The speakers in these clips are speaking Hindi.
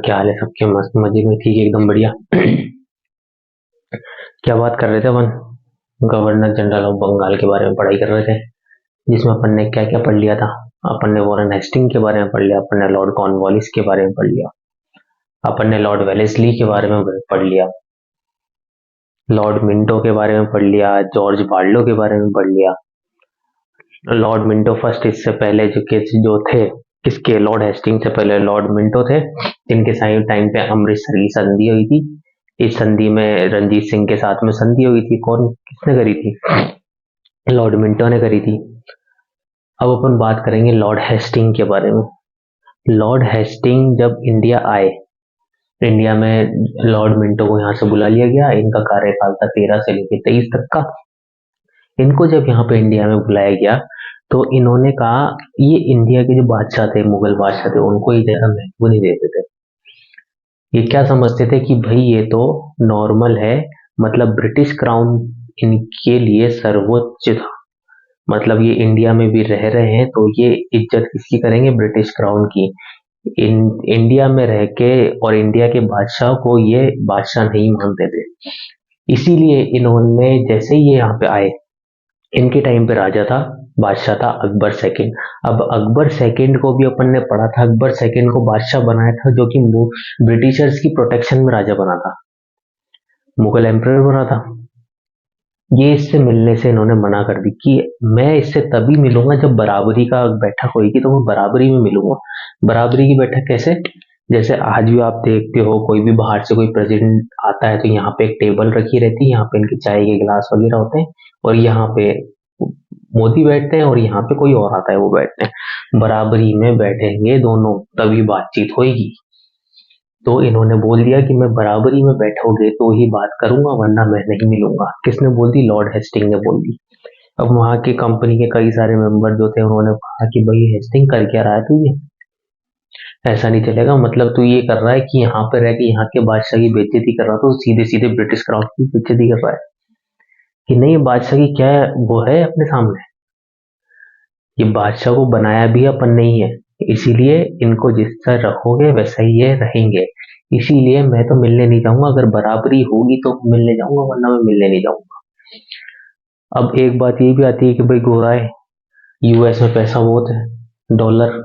क्या हाल है सबके? मस्त मजे में, ठीक है, एकदम बढ़िया। क्या बात कर रहे थे अपन? गवर्नर जनरल ऑफ बंगाल के बारे में पढ़ाई कर रहे थे, जिसमें अपन ने क्या क्या पढ़ लिया था। अपन ने वॉरेन हेस्टिंग के बारे में पढ़ लिया, अपन ने लॉर्ड कॉर्नवालिस के बारे में पढ़ लिया, अपन ने लॉर्ड वेलेस्ली के बारे में पढ़ लिया, लॉर्ड मिंटो के बारे में पढ़ लिया, जॉर्ज बार्लो के बारे में पढ़ लिया। लॉर्ड मिंटो फर्स्ट, इससे पहले जो थे, किसके? लॉर्ड हेस्टिंग से पहले लॉर्ड मिंटो थे, जिनके टाइम पे अमृतसर की संधि हुई थी। इस संधि में रंजीत सिंह के साथ में संधि हुई थी। कौन, किसने करी थी? लॉर्ड मिंटो ने करी थी। अब अपन बात करेंगे लॉर्ड हेस्टिंग के बारे में। लॉर्ड हेस्टिंग जब इंडिया आए, इंडिया में लॉर्ड मिंटो को यहाँ से बुला लिया गया। इनका कार्यकाल था 13 से लेकर 23 तक का। इनको जब यहाँ पे इंडिया में बुलाया गया तो इन्होंने कहा, ये इंडिया के जो बादशाह थे, मुगल बादशाह थे, उनको ही ज्यादा महत्व नहीं देते थे। ये क्या समझते थे कि भाई ये तो नॉर्मल है, मतलब ब्रिटिश क्राउन इनके लिए सर्वोच्च था। मतलब ये इंडिया में भी रह रहे हैं तो ये इज्जत किसकी करेंगे? ब्रिटिश क्राउन की। इंडिया में रह के और इंडिया के बादशाह को ये बादशाह नहीं मानते थे। इसीलिए इन्होंने, जैसे ही ये यहाँ पे आए, इनके टाइम पे राजा था, बादशाह था अकबर सेकंड। अब अकबर सेकंड को भी अपन ने पढ़ा था, अकबर सेकंड को बादशाह बनाया था जो कि ब्रिटिशर्स की प्रोटेक्शन में राजा बना था, मुगल एम्परर बना था। ये इससे मिलने से इन्होंने मना कर दी कि मैं इससे तभी मिलूंगा जब बराबरी का बैठक होगी, तो मैं बराबरी में मिलूंगा। बराबरी की बैठक कैसे? जैसे आज भी आप देखते हो, कोई भी बाहर से कोई प्रेसिडेंट आता है तो यहाँ पे एक टेबल रखी रहती है, यहाँ पे इनके चाय के गिलास वगैरह होते हैं, और यहाँ पे मोदी बैठते हैं, और यहाँ पे कोई और आता है वो बैठते हैं। बराबरी में बैठेंगे दोनों, तभी बातचीत होगी। तो इन्होंने बोल दिया कि मैं बराबरी में बैठोगे तो ही बात करूंगा, वरना मैं नहीं मिलूंगा। किसने बोल दी? लॉर्ड हेस्टिंग ने बोल दी। अब वहां के कंपनी के कई सारे मेंबर जो थे, उन्होंने कहा कि भाई हेस्टिंग कर क्या रहा है तू? ये ऐसा नहीं चलेगा। मतलब तू ये कर रहा है कि यहाँ पे रह के यहाँ के बादशाह की बेइज्जती कर रहा, तो सीधे सीधे ब्रिटिश क्राउन की बेइज्जती कर रहा है कि नहीं? बादशाह की क्या है, वो है अपने सामने। ये बादशाह को बनाया भी अपन नहीं है, इसीलिए इनको जिस तरह रखोगे वैसा ही ये रहेंगे। इसीलिए मैं तो मिलने नहीं जाऊंगा, अगर बराबरी होगी तो मिलने जाऊंगा, वरना मैं मिलने नहीं जाऊंगा। अब एक बात ये भी आती है कि भाई गोरा है, यूएस में पैसा बहुत है, डॉलर,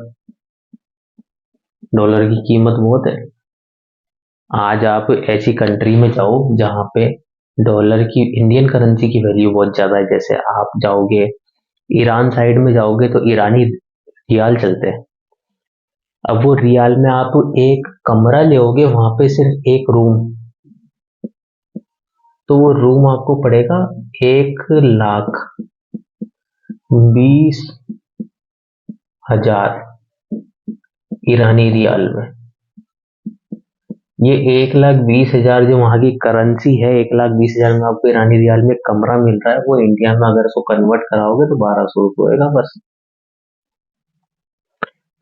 डॉलर की कीमत बहुत है। आज आप ऐसी कंट्री में जाओ जहाँ पे डॉलर की, इंडियन करेंसी की वैल्यू बहुत ज्यादा है। जैसे आप जाओगे ईरान साइड में, जाओगे तो ईरानी रियाल चलते हैं। अब वो रियाल में आप एक कमरा लोगे, वहां पे सिर्फ एक रूम, तो वो रूम आपको पड़ेगा 1,20,000 ईरानी रियाल में। ये 1,20,000 जो वहां की करेंसी है, 1,20,000 में आपको ईरानी रियाल में कमरा मिल रहा है। वो इंडिया में अगर उसको कन्वर्ट कराओगे तो 1,200 रुपये होगा बस।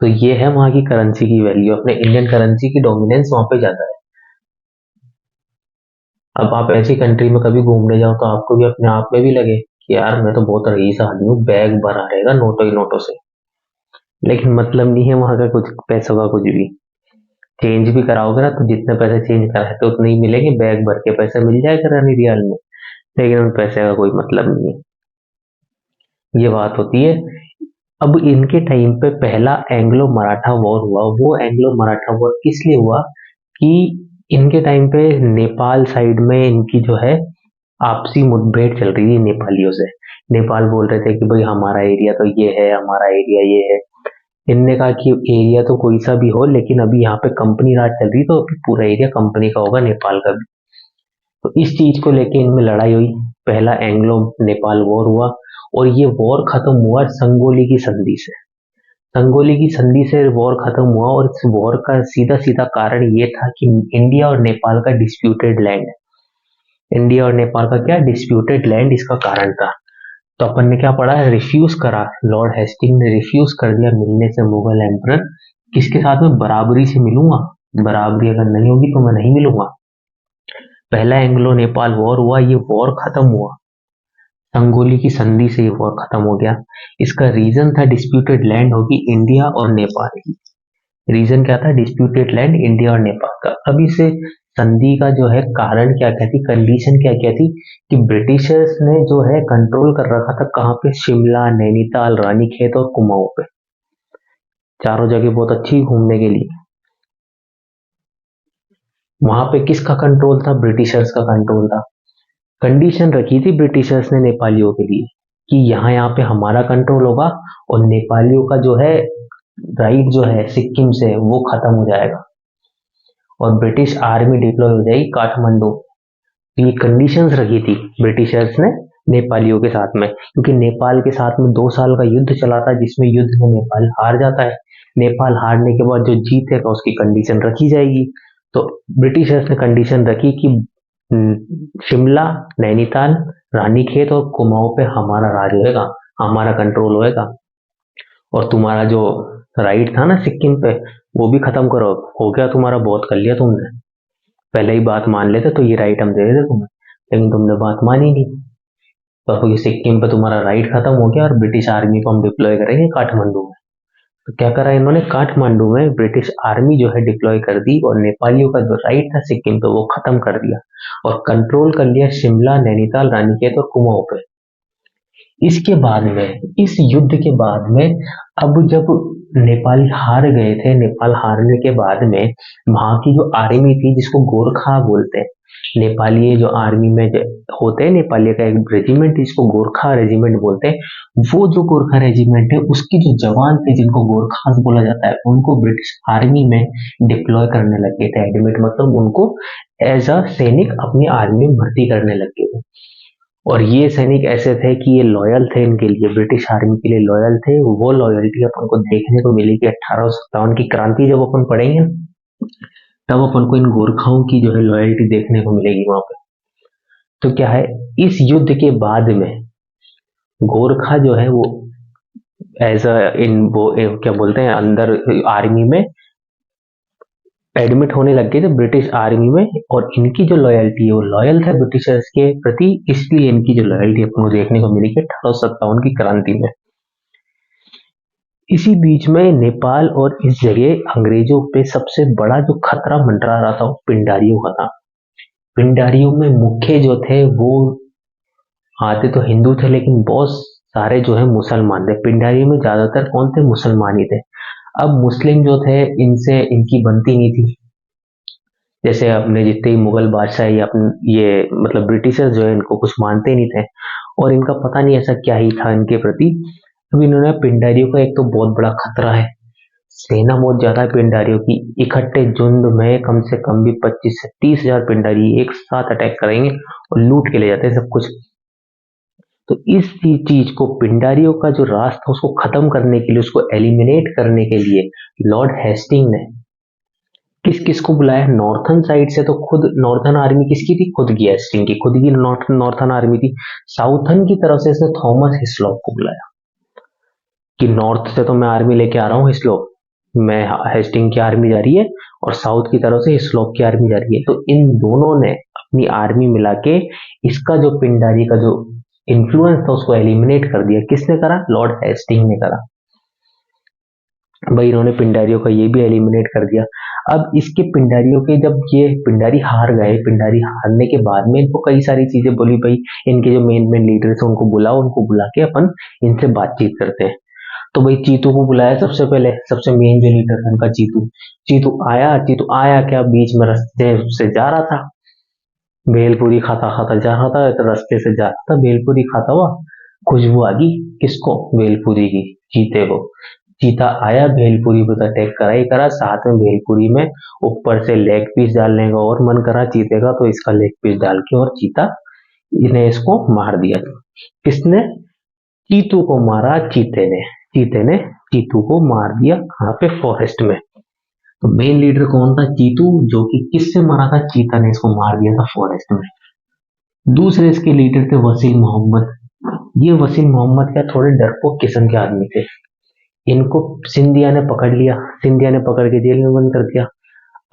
तो ये है वहां की करेंसी की वैल्यू, अपने इंडियन करेंसी की डोमिनेंस वहां पे ज्यादा है। अब आप ऐसी कंट्री में कभी घूमने जाओ तो आपको भी अपने आप में भी लगे कि यार मैं तो बहुत रईस आदमी हूँ, बैग भरा रहेगा नोटों ही नोटों से, लेकिन मतलब नहीं है वहां का कुछ पैसों का कुछ भी। चेंज भी कराओगे ना तो जितने पैसे चेंज कराए तो उतने ही मिलेंगे, बैग भर के पैसे मिल जाएगा रानी रियाल में, लेकिन उन पैसे का कोई मतलब नहीं है। ये बात होती है। अब इनके टाइम पे पहला एंग्लो मराठा वॉर हुआ। वो एंग्लो मराठा वॉर किस लिए हुआ कि इनके टाइम पे नेपाल साइड में इनकी जो है आपसी मुठभेड़ चल रही थी नेपालियों से। नेपाल बोल रहे थे कि भाई हमारा एरिया तो ये है, हमारा एरिया ये है। इनने कहा कि एरिया तो कोई सा भी हो, लेकिन अभी यहाँ पे कंपनी राज चल रही, तो अभी पूरा एरिया कंपनी का होगा, नेपाल का भी। तो इस चीज को लेके इनमें लड़ाई हुई, पहला एंग्लो नेपाल वॉर हुआ। और ये वॉर खत्म हुआ संगोली की संधि से। संगोली की संधि से वॉर खत्म हुआ, और इस वॉर का सीधा सीधा कारण ये था कि इंडिया और नेपाल का डिस्प्यूटेड लैंड, इंडिया और नेपाल का क्या डिस्प्यूटेड लैंड, इसका कारण था। तो अपन ने क्या पढ़ा? रिफ्यूज करा, लॉर्ड हेस्टिंग ने रिफ्यूज कर दिया मिलने से मुगल एम्परर। किसके साथ में? बराबरी से मिलूंगा, बराबरी अगर नहीं होगी तो मैं नहीं मिलूंगा। पहला एंग्लो नेपाल वॉर हुआ, ये वॉर खत्म हुआ संगोली की संधि से, ये वॉर खत्म हो गया। इसका रीजन था डिस्प्यूटेड लैंड होगी इंडिया और नेपाल की। रीजन क्या था? डिस्प्यूटेड लैंड इंडिया और नेपाल का। अब इस संधि का जो है कारण क्या क्या थी, कंडीशन क्या क्या थी, कि ब्रिटिशर्स ने जो है कंट्रोल कर रखा था कहाँ पे? शिमला, नैनीताल, रानीखेत और कुमाऊं पे। चारों जगह बहुत अच्छी घूमने के लिए। वहां पे किसका कंट्रोल था? ब्रिटिशर्स का कंट्रोल था। कंडीशन रखी थी ब्रिटिशर्स ने नेपालियों के लिए कि यहाँ यहाँ पे हमारा कंट्रोल होगा और नेपालियों का जो है राइट जो है सिक्किम से वो खत्म हो जाएगा और ब्रिटिश आर्मी डिप्लॉय हो जाएगी काठमांडू। ये कंडीशंस रखी थी ब्रिटिशर्स ने नेपालियों के साथ में, क्योंकि नेपाल के साथ में 2 साल का युद्ध चला था जिसमें युद्ध में नेपाल हार जाता है। नेपाल हारने के बाद जो जीतेगा उसकी कंडीशन रखी जाएगी। तो ब्रिटिशर्स ने कंडीशन रखी कि शिमला, नैनीताल, रानीखेत और कुमाऊं पे हमारा राज होएगा, हमारा कंट्रोल होएगा, और तुम्हारा जो राइट था ना सिक्किम पे वो भी खत्म करो। हो गया तुम्हारा, बहुत कर लिया तुमने, पहले ही बात मान लेते तो ये राइट हम दे देते तुम्हें, लेकिन तुमने बात मानी नहीं। तो अब ये सिक्किम पे तुम्हारा राइट खत्म हो गया और ब्रिटिश आर्मी को हम डिप्लॉय करेंगे काठमांडू में। तो क्या करा इन्होंने? काठमांडू में ब्रिटिश आर्मी जो है डिप्लॉय कर दी और नेपालियों का जो राइट था सिक्किम पे वो खत्म कर दिया और कंट्रोल कर लिया शिमला, नैनीताल, रानीखेत और कुमाऊं पे। इसके बाद में, इस युद्ध के बाद में, अब जब नेपाली हार गए थे, नेपाल हारने के बाद में वहां की जो आर्मी थी जिसको गोरखा बोलते हैं, नेपाली जो आर्मी में होते हैं, नेपाली का एक रेजिमेंट जिसको गोरखा रेजिमेंट बोलते हैं, वो जो गोरखा रेजिमेंट है उसकी जो जवान थे जिनको गोरखास बोला जाता है उनको ब्रिटिश आर्मी में डिप्लॉय करने लग गए थे। एडमिट मतलब उनको एज अ सैनिक अपनी आर्मी में भर्ती करने लग गए थे। और ये सैनिक ऐसे थे कि ये लॉयल थे इनके लिए, ब्रिटिश आर्मी के लिए लॉयल थे। वो लॉयल्टी अपन को देखने को मिलेगी 1857 की क्रांति जब अपन पढ़ेंगे तब अपन को इन गोरखाओं की जो है लॉयल्टी देखने को मिलेगी वहां पे। तो क्या है, इस युद्ध के बाद में गोरखा जो है वो एज अ इन वो क्या बोलते हैं अंदर आर्मी में एडमिट होने लग गए थे ब्रिटिश आर्मी में, और इनकी जो लॉयल्टी है वो लॉयल थे ब्रिटिशर्स के प्रति, इसलिए इनकी जो लॉयल्टी अपन को देखने को मिली 1857 की क्रांति में। इसी बीच में नेपाल और इस जगह अंग्रेजों पे सबसे बड़ा जो खतरा मंडरा रहा था वो पिंडारियों का था। पिंडारियों में मुख्य जो थे वो आते तो हिंदू थे लेकिन बहुत सारे जो है मुसलमान थे। पिंडारियों में ज्यादातर कौन थे? मुसलमान ही थे। अब मुस्लिम जो थे इनसे इनकी बनती नहीं थी। जैसे अपने जितने मुगल बादशाह या अपने ये मतलब ब्रिटिशर्स जो है इनको कुछ मानते नहीं थे और इनका पता नहीं ऐसा क्या ही था इनके प्रति। अब इन्होंने पिंडारियों का एक तो बहुत बड़ा खतरा है, सेना बहुत ज्यादा है पिंडारियों की, इकट्ठे झुंड में कम से कम भी 25 से 30 हजार पिंडारी एक साथ अटैक करेंगे और लूट के ले जाते हैं सब कुछ। तो इस चीज को, पिंडारियों का जो राज था उसको खत्म करने के लिए, उसको एलिमिनेट करने के लिए लॉर्ड हेस्टिंग ने किस किस को बुलाया? नॉर्थन साइड से तो खुद नॉर्थन आर्मी किसकी थी? खुद की हेस्टिंग की, खुद की नॉर्थन आर्मी थी। साउथन की तरफ से इसने थॉमस हिस्लॉप को बुलाया कि नॉर्थ से तो मैं आर्मी लेके आ रहा हूँ हिस्लॉप, मैं हेस्टिंग की आर्मी जा रही है और साउथ की तरफ से हिस्लॉप की आर्मी जा रही है। तो इन दोनों ने अपनी आर्मी मिला के इसका जो पिंडारी का जो इन्फ्लुएंस था उसको एलिमिनेट कर दिया। किसने करा? लॉर्ड हेस्टिंग ने करा। भाई इन्होंने पिंडारियों का ये भी एलिमिनेट कर दिया। अब इसके पिंडारियों के जब ये पिंडारी हार गए, पिंडारी हारने के बाद में इनको कई सारी चीजें बोली, भाई इनके जो मेन मेन लीडर्स हैं उनको बुलाओ, उनको बुला के अपन इनसे बातचीत करते हैं। तो भाई चीतू को बुलाया सबसे पहले, सबसे मेन जो लीडर था उनका चीतू। चीतू आया क्या? बीच में रास्ते से जा रहा था, भेलपूरी खाता खाता जा रहा था, तो रास्ते से जा रहा था भेलपूरी खाता हुआ, खुशबू आ गई किसको? भेलपूरी की, चीते को। चीता आया, भेलपूरी पे अटैक करा ही करा, साथ में भेलपूरी में ऊपर से लेग पीस डालने का और मन करा चीते का, तो इसका लेग पीस डाल के और चीता ने इसको मार दिया। किसने? चीतू को मारा चीते ने। चीते ने चीतू को मार दिया। कहाँ पे? फॉरेस्ट में। तो मेन लीडर कौन था? चीतू, जो कि किससे मारा था? चीता ने इसको मार दिया था फॉरेस्ट में। दूसरे इसके लीडर थे वसीम मोहम्मद। ये वसीम मोहम्मद क्या थोड़े डरपोक किस्म के आदमी थे। इनको सिंधिया ने पकड़ लिया, सिंधिया ने पकड़ के जेल में बंद कर दिया।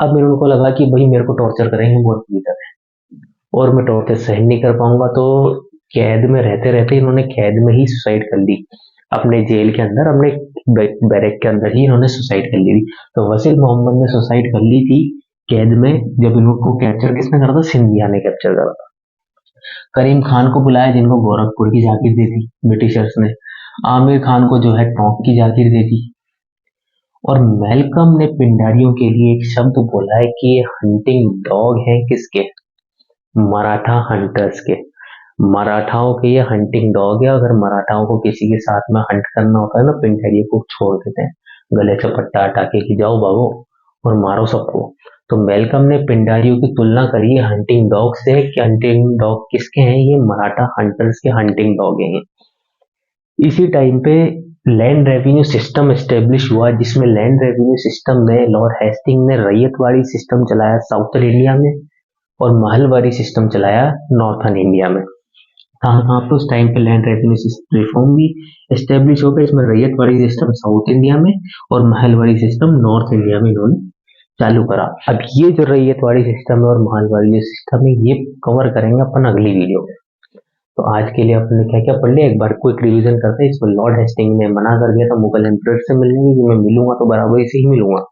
अब मेरे उनको लगा कि भाई मेरे को टॉर्चर करेंगे बहुत बुरी तरह और मैं टॉर्चर सहन नहीं कर पाऊंगा, तो कैद में रहते रहते इन्होंने कैद में ही सुसाइड कर ली। अपने जेल के अंदर अपने बैरक के अंदर ही इन्होंने सुसाइड कर ली थी। तो वसीम मोहम्मद ने सुसाइड कर ली थी कैद में, जब इनको कैप्चर किसने करा था? सिंधिया ने कैप्चर करा था। करीम खान को बुलाया, जिनको गोरखपुर की जागीर दी थी ब्रिटिशर्स ने। आमिर खान को जो है टोंक की जागीर दे दी। और मेलकम ने पिंडारियों के लिए एक शब्द बोला है कि ये हंटिंग डॉग है किसके? मराठा हंटर्स के। मराठाओं के ये हंटिंग डॉग है। अगर मराठाओं को किसी के साथ में हंट करना होता है ना, पिंडारी को छोड़ देते हैं, गले से पट्टा हटा के कि जाओ भागो और मारो सबको। तो मेलकम ने पिंडारियों की तुलना करी है हंटिंग डॉग से कि हंटिंग डॉग किसके हैं? ये मराठा हंटर्स के हंटिंग डॉग हैं। इसी टाइम पे लैंड रेवेन्यू सिस्टम एस्टेब्लिश हुआ, जिसमें लैंड रेवेन्यू सिस्टम में लॉर्ड हेस्टिंग ने रैयतवाड़ी सिस्टम चलाया साउथर्न इंडिया में, और महलवाड़ी सिस्टम चलाया नॉर्थर्न इंडिया में। कहाँ पे उस टाइम पे लैंड रेवेन्यू रिफॉर्म भी एस्टेब्लिश हो गया, इसमें रैयतवाड़ी सिस्टम साउथ इंडिया में और महलवाड़ी सिस्टम नॉर्थ इंडिया में इन्होंने चालू करा। अब ये जो रैयतवाड़ी सिस्टम है और महलवाड़ी सिस्टम है, ये कवर करेंगे अपन अगली वीडियो में। तो आज के लिए अपने क्या क्या पढ़ लिया, एक बार क्विक रिवीजन करते हैं। इसमें लॉर्ड हेस्टिंग ने मना कर दिया था मुगल एम्परर से मिलने की, मैं मिलूंगा तो बराबरी से ही मिलूंगा।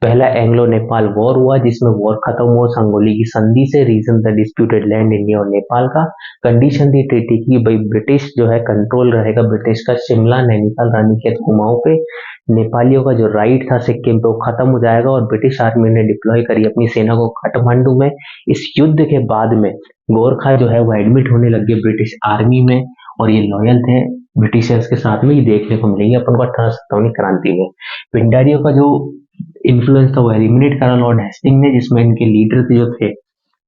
पहला एंग्लो नेपाल वॉर हुआ, जिसमें वॉर खत्म हुआ संगोली की संधि से। Reason the disputed land India और नेपाल का। कंडीशन थी ट्रीटी की, भाई ब्रिटिश जो है कंट्रोल रहेगा ब्रिटिश का शिमला, नैनीताल, रानीखेत, कुमाऊं पे। नेपालियों का जो राइट था सिक्किम पे वो खत्म हो जाएगा, और ब्रिटिश आर्मी ने डिप्लॉय करी अपनी सेना को काठमांडू में। इस युद्ध के बाद में गोरखा जो है वो एडमिट होने लग गए ब्रिटिश आर्मी में, और ये लॉयल थे ब्रिटिशर्स के साथ में। ये देखने को मिलेंगे अपन को 1857 क्रांति में। पिंडारियों का जो इन्फ्लुएंस था वो एलिमिनेट करा लॉर्ड हेस्टिंग ने, जिसमें इनके लीडर जो थे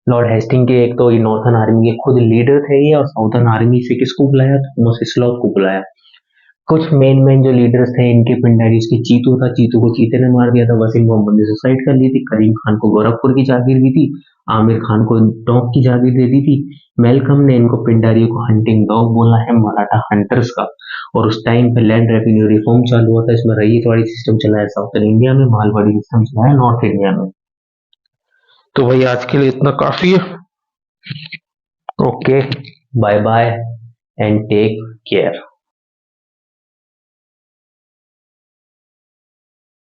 लॉर्ड हेस्टिंग के, एक तो ये नॉर्थर्न आर्मी के खुद लीडर थे ये, और साउथर्न आर्मी से किसको बुलाया? थॉमस स्लॉथ को बुलाया। कुछ मेन जो लीडर्स थे इनके पिंडारीज के, चीतू था, चीतू को चीते ने मार दिया था। वसीम मोहम्मद ने सुसाइड कर ली थी। करीम खान को गोरखपुर की जागीर दी थी। आमिर खान को टोंक की जागीर दे दी थी। मेलकम ने इनको पिंडारियों को हंटिंग डॉग बोला है, मराठा हंटर्स का। और उस टाइम पे लैंड रेवेन्यू रिफॉर्म चालू हुआ था, इसमें रैयतवाड़ी सिस्टम चलाया साउथर्न इंडिया में, मालवाड़ी सिस्टम चलाया नॉर्थ इंडिया में। तो भाई आज के लिए इतना काफी है। Okay, bye bye and take care.